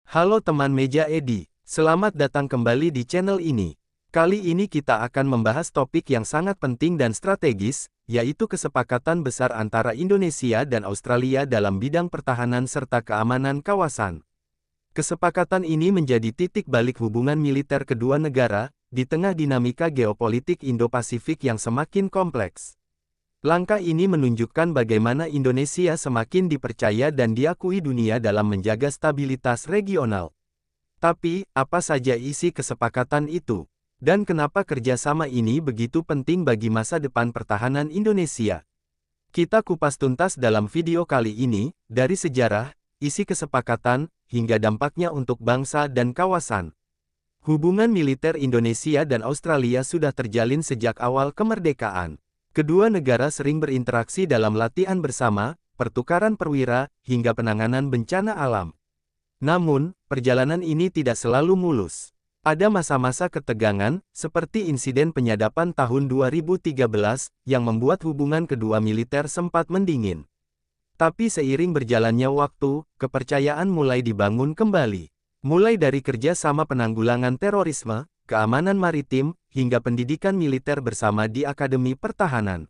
Halo teman meja Edi, selamat datang kembali di channel ini. Kali ini kita akan membahas topik yang sangat penting dan strategis, yaitu kesepakatan besar antara Indonesia dan Australia dalam bidang pertahanan serta keamanan kawasan. Kesepakatan ini menjadi titik balik hubungan militer kedua negara, di tengah dinamika geopolitik Indo-Pasifik yang semakin kompleks. Langkah ini menunjukkan bagaimana Indonesia semakin dipercaya dan diakui dunia dalam menjaga stabilitas regional. Tapi, apa saja isi kesepakatan itu? Dan kenapa kerjasama ini begitu penting bagi masa depan pertahanan Indonesia? Kita kupas tuntas dalam video kali ini, dari sejarah, isi kesepakatan, hingga dampaknya untuk bangsa dan kawasan. Hubungan militer Indonesia dan Australia sudah terjalin sejak awal kemerdekaan. Kedua negara sering berinteraksi dalam latihan bersama, pertukaran perwira, hingga penanganan bencana alam. Namun, perjalanan ini tidak selalu mulus. Ada masa-masa ketegangan, seperti insiden penyadapan tahun 2013, yang membuat hubungan kedua militer sempat mendingin. Tapi seiring berjalannya waktu, kepercayaan mulai dibangun kembali. Mulai dari kerjasama penanggulangan terorisme, keamanan maritim, hingga pendidikan militer bersama di Akademi Pertahanan.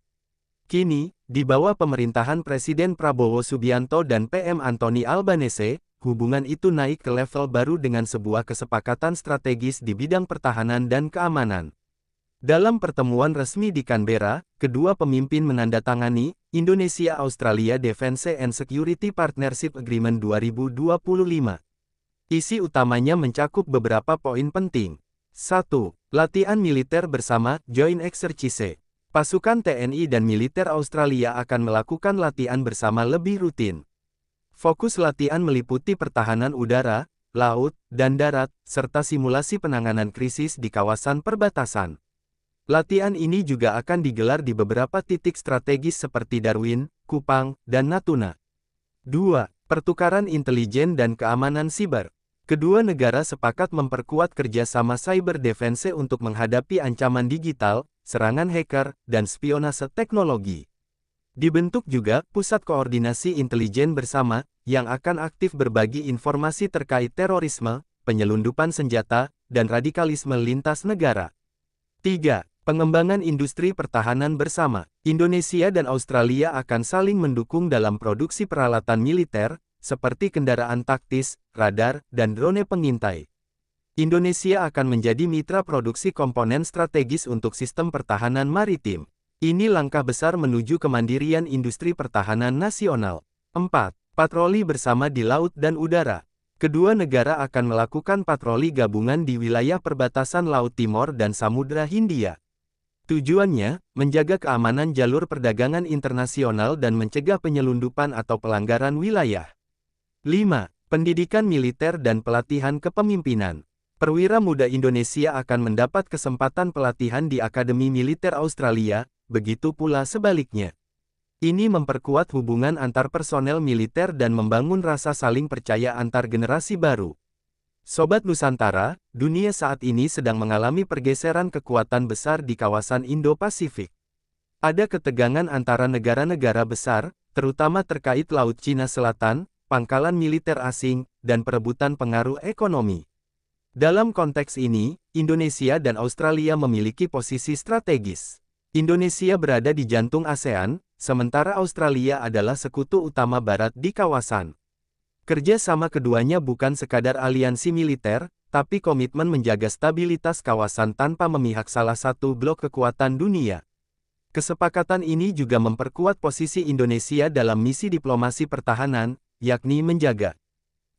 Kini, di bawah pemerintahan Presiden Prabowo Subianto dan PM Anthony Albanese, hubungan itu naik ke level baru dengan sebuah kesepakatan strategis di bidang pertahanan dan keamanan. Dalam pertemuan resmi di Canberra, kedua pemimpin menandatangani Indonesia-Australia Defence and Security Partnership Agreement 2025. Isi utamanya mencakup beberapa poin penting. 1. Latihan militer bersama, Joint Exercise. Pasukan TNI dan militer Australia akan melakukan latihan bersama lebih rutin. Fokus latihan meliputi pertahanan udara, laut, dan darat, serta simulasi penanganan krisis di kawasan perbatasan. Latihan ini juga akan digelar di beberapa titik strategis seperti Darwin, Kupang, dan Natuna. 2. Pertukaran intelijen dan keamanan siber. Kedua negara sepakat memperkuat kerjasama cyber defense untuk menghadapi ancaman digital, serangan hacker, dan spionase teknologi. Dibentuk juga Pusat Koordinasi Intelijen Bersama, yang akan aktif berbagi informasi terkait terorisme, penyelundupan senjata, dan radikalisme lintas negara. 3. Pengembangan industri pertahanan bersama. Indonesia dan Australia akan saling mendukung dalam produksi peralatan militer, seperti kendaraan taktis, radar, dan drone pengintai. Indonesia akan menjadi mitra produksi komponen strategis untuk sistem pertahanan maritim. Ini langkah besar menuju kemandirian industri pertahanan nasional. 4. Patroli bersama di laut dan udara. Kedua negara akan melakukan patroli gabungan di wilayah perbatasan Laut Timor dan Samudra Hindia. Tujuannya, menjaga keamanan jalur perdagangan internasional dan mencegah penyelundupan atau pelanggaran wilayah. 5. Pendidikan militer dan pelatihan kepemimpinan. Perwira muda Indonesia akan mendapat kesempatan pelatihan di Akademi Militer Australia, begitu pula sebaliknya. Ini memperkuat hubungan antar personel militer dan membangun rasa saling percaya antar generasi baru. Sobat Nusantara, dunia saat ini sedang mengalami pergeseran kekuatan besar di kawasan Indo-Pasifik. Ada ketegangan antara negara-negara besar, terutama terkait Laut Cina Selatan, pangkalan militer asing, dan perebutan pengaruh ekonomi. Dalam konteks ini, Indonesia dan Australia memiliki posisi strategis. Indonesia berada di jantung ASEAN, sementara Australia adalah sekutu utama Barat di kawasan. Kerjasama keduanya bukan sekadar aliansi militer, tapi komitmen menjaga stabilitas kawasan tanpa memihak salah satu blok kekuatan dunia. Kesepakatan ini juga memperkuat posisi Indonesia dalam misi diplomasi pertahanan, yakni menjaga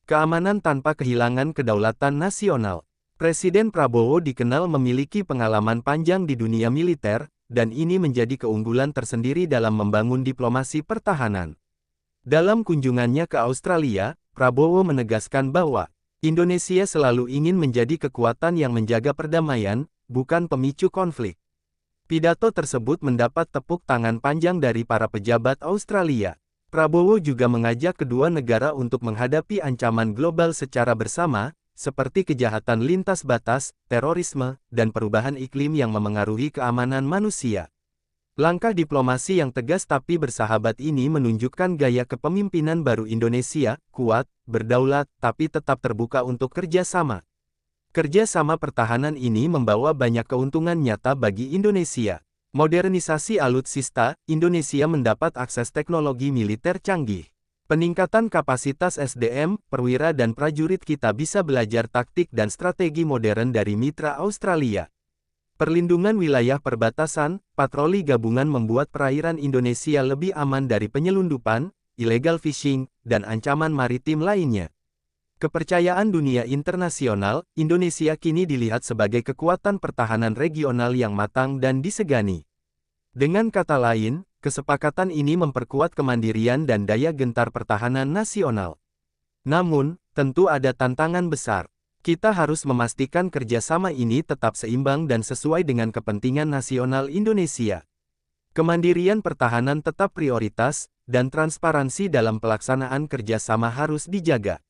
keamanan tanpa kehilangan kedaulatan nasional. Presiden Prabowo dikenal memiliki pengalaman panjang di dunia militer, dan ini menjadi keunggulan tersendiri dalam membangun diplomasi pertahanan. Dalam kunjungannya ke Australia, Prabowo menegaskan bahwa Indonesia selalu ingin menjadi kekuatan yang menjaga perdamaian, bukan pemicu konflik. Pidato tersebut mendapat tepuk tangan panjang dari para pejabat Australia. Prabowo juga mengajak kedua negara untuk menghadapi ancaman global secara bersama, seperti kejahatan lintas batas, terorisme, dan perubahan iklim yang memengaruhi keamanan manusia. Langkah diplomasi yang tegas tapi bersahabat ini menunjukkan gaya kepemimpinan baru Indonesia, kuat, berdaulat, tapi tetap terbuka untuk kerjasama. Kerjasama pertahanan ini membawa banyak keuntungan nyata bagi Indonesia. Modernisasi alutsista, Indonesia mendapat akses teknologi militer canggih. Peningkatan kapasitas SDM, perwira dan prajurit kita bisa belajar taktik dan strategi modern dari mitra Australia. Perlindungan wilayah perbatasan, patroli gabungan membuat perairan Indonesia lebih aman dari penyelundupan, illegal fishing, dan ancaman maritim lainnya. Kepercayaan dunia internasional, Indonesia kini dilihat sebagai kekuatan pertahanan regional yang matang dan disegani. Dengan kata lain, kesepakatan ini memperkuat kemandirian dan daya gentar pertahanan nasional. Namun, tentu ada tantangan besar. Kita harus memastikan kerjasama ini tetap seimbang dan sesuai dengan kepentingan nasional Indonesia. Kemandirian pertahanan tetap prioritas, dan transparansi dalam pelaksanaan kerjasama harus dijaga.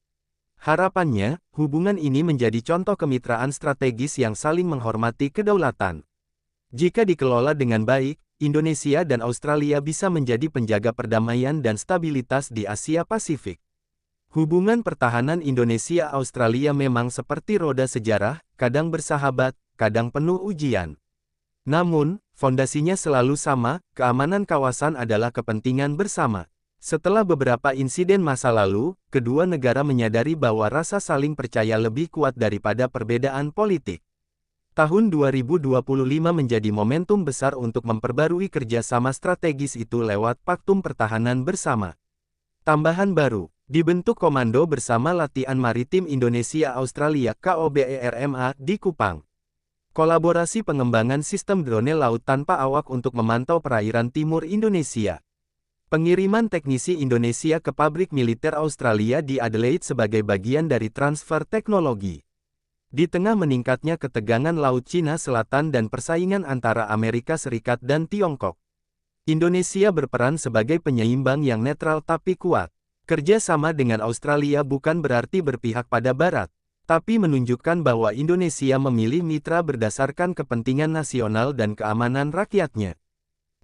Harapannya, hubungan ini menjadi contoh kemitraan strategis yang saling menghormati kedaulatan. Jika dikelola dengan baik, Indonesia dan Australia bisa menjadi penjaga perdamaian dan stabilitas di Asia Pasifik. Hubungan pertahanan Indonesia-Australia memang seperti roda sejarah, kadang bersahabat, kadang penuh ujian. Namun, fondasinya selalu sama, keamanan kawasan adalah kepentingan bersama. Setelah beberapa insiden masa lalu, kedua negara menyadari bahwa rasa saling percaya lebih kuat daripada perbedaan politik. Tahun 2025 menjadi momentum besar untuk memperbarui kerjasama strategis itu lewat Paktum Pertahanan Bersama. Tambahan baru, dibentuk Komando Bersama Latihan Maritim Indonesia-Australia (KOBERMA) di Kupang. Kolaborasi pengembangan sistem drone laut tanpa awak untuk memantau perairan timur Indonesia. Pengiriman teknisi Indonesia ke pabrik militer Australia di Adelaide sebagai bagian dari transfer teknologi. Di tengah meningkatnya ketegangan Laut Cina Selatan dan persaingan antara Amerika Serikat dan Tiongkok, Indonesia berperan sebagai penyeimbang yang netral tapi kuat. Kerjasama dengan Australia bukan berarti berpihak pada Barat, tapi menunjukkan bahwa Indonesia memilih mitra berdasarkan kepentingan nasional dan keamanan rakyatnya.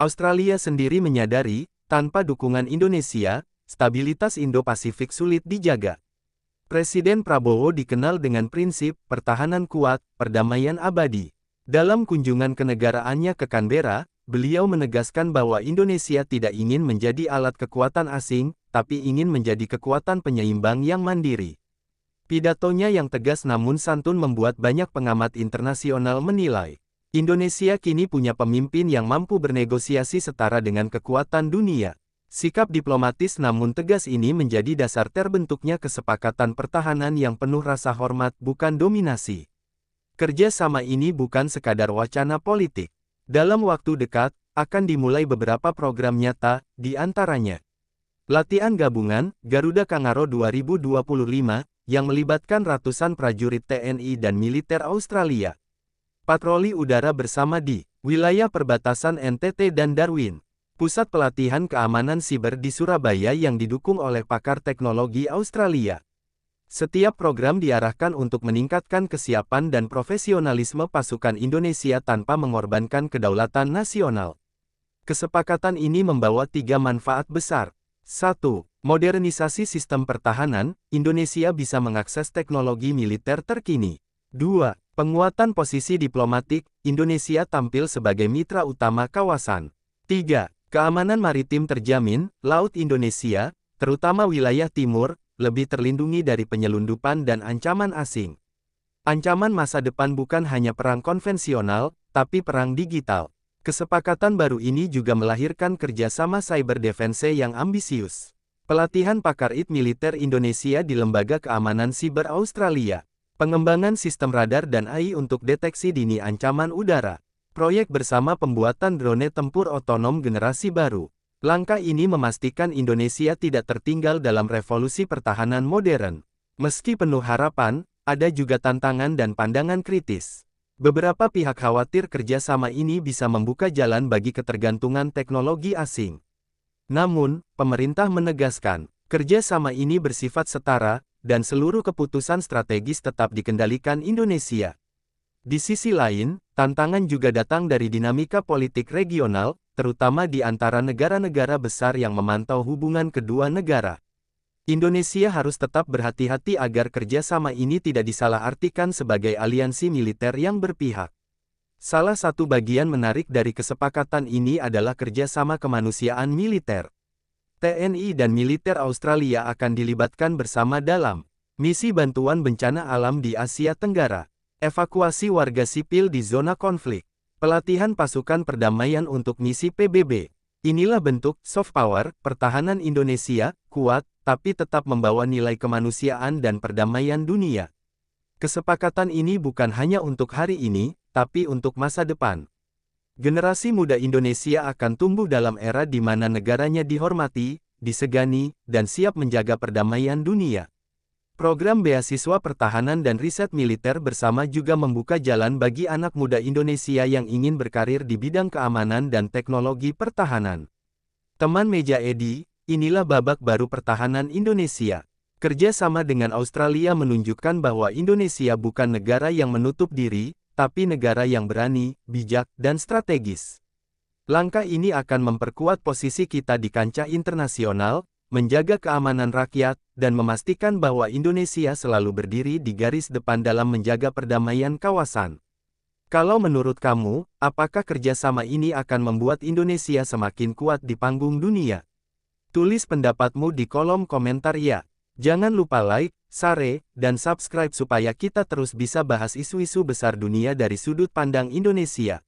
Australia sendiri menyadari, tanpa dukungan Indonesia, stabilitas Indo-Pasifik sulit dijaga. Presiden Prabowo dikenal dengan prinsip pertahanan kuat, perdamaian abadi. Dalam kunjungan kenegaraannya ke Canberra, beliau menegaskan bahwa Indonesia tidak ingin menjadi alat kekuatan asing, tapi ingin menjadi kekuatan penyeimbang yang mandiri. Pidatonya yang tegas namun santun membuat banyak pengamat internasional menilai, Indonesia kini punya pemimpin yang mampu bernegosiasi setara dengan kekuatan dunia. Sikap diplomatis namun tegas ini menjadi dasar terbentuknya kesepakatan pertahanan yang penuh rasa hormat bukan dominasi. Kerjasama ini bukan sekadar wacana politik. Dalam waktu dekat, akan dimulai beberapa program nyata, di antaranya latihan gabungan, Garuda Kangaro 2025, yang melibatkan ratusan prajurit TNI dan militer Australia. Patroli udara bersama di wilayah perbatasan NTT dan Darwin. Pusat Pelatihan Keamanan Siber di Surabaya yang didukung oleh pakar teknologi Australia. Setiap program diarahkan untuk meningkatkan kesiapan dan profesionalisme pasukan Indonesia tanpa mengorbankan kedaulatan nasional. Kesepakatan ini membawa 3 manfaat besar. 1. Modernisasi sistem pertahanan, Indonesia bisa mengakses teknologi militer terkini. 2. Penguatan posisi diplomatik, Indonesia tampil sebagai mitra utama kawasan. 3. Keamanan maritim terjamin, Laut Indonesia, terutama wilayah timur, lebih terlindungi dari penyelundupan dan ancaman asing. Ancaman masa depan bukan hanya perang konvensional, tapi perang digital. Kesepakatan baru ini juga melahirkan kerjasama cyber defense yang ambisius. Pelatihan pakar IT militer Indonesia di Lembaga Keamanan Siber Australia. Pengembangan sistem radar dan AI untuk deteksi dini ancaman udara. Proyek bersama pembuatan drone tempur otonom generasi baru. Langkah ini memastikan Indonesia tidak tertinggal dalam revolusi pertahanan modern. Meski penuh harapan, ada juga tantangan dan pandangan kritis. Beberapa pihak khawatir kerjasama ini bisa membuka jalan bagi ketergantungan teknologi asing. Namun, pemerintah menegaskan, kerjasama ini bersifat setara, dan seluruh keputusan strategis tetap dikendalikan Indonesia. Di sisi lain, tantangan juga datang dari dinamika politik regional, terutama di antara negara-negara besar yang memantau hubungan kedua negara. Indonesia harus tetap berhati-hati agar kerjasama ini tidak disalahartikan sebagai aliansi militer yang berpihak. Salah satu bagian menarik dari kesepakatan ini adalah kerjasama kemanusiaan militer. TNI dan militer Australia akan dilibatkan bersama dalam misi bantuan bencana alam di Asia Tenggara, evakuasi warga sipil di zona konflik, pelatihan pasukan perdamaian untuk misi PBB. Inilah bentuk soft power pertahanan Indonesia, kuat, tapi tetap membawa nilai kemanusiaan dan perdamaian dunia. Kesepakatan ini bukan hanya untuk hari ini, tapi untuk masa depan. Generasi muda Indonesia akan tumbuh dalam era di mana negaranya dihormati, disegani, dan siap menjaga perdamaian dunia. Program beasiswa pertahanan dan riset militer bersama juga membuka jalan bagi anak muda Indonesia yang ingin berkarir di bidang keamanan dan teknologi pertahanan. Teman meja Edi, inilah babak baru pertahanan Indonesia. Kerjasama dengan Australia menunjukkan bahwa Indonesia bukan negara yang menutup diri, tapi negara yang berani, bijak, dan strategis. Langkah ini akan memperkuat posisi kita di kancah internasional, menjaga keamanan rakyat, dan memastikan bahwa Indonesia selalu berdiri di garis depan dalam menjaga perdamaian kawasan. Kalau menurut kamu, apakah kerjasama ini akan membuat Indonesia semakin kuat di panggung dunia? Tulis pendapatmu di kolom komentar ya. Jangan lupa like, share, dan subscribe supaya kita terus bisa bahas isu-isu besar dunia dari sudut pandang Indonesia.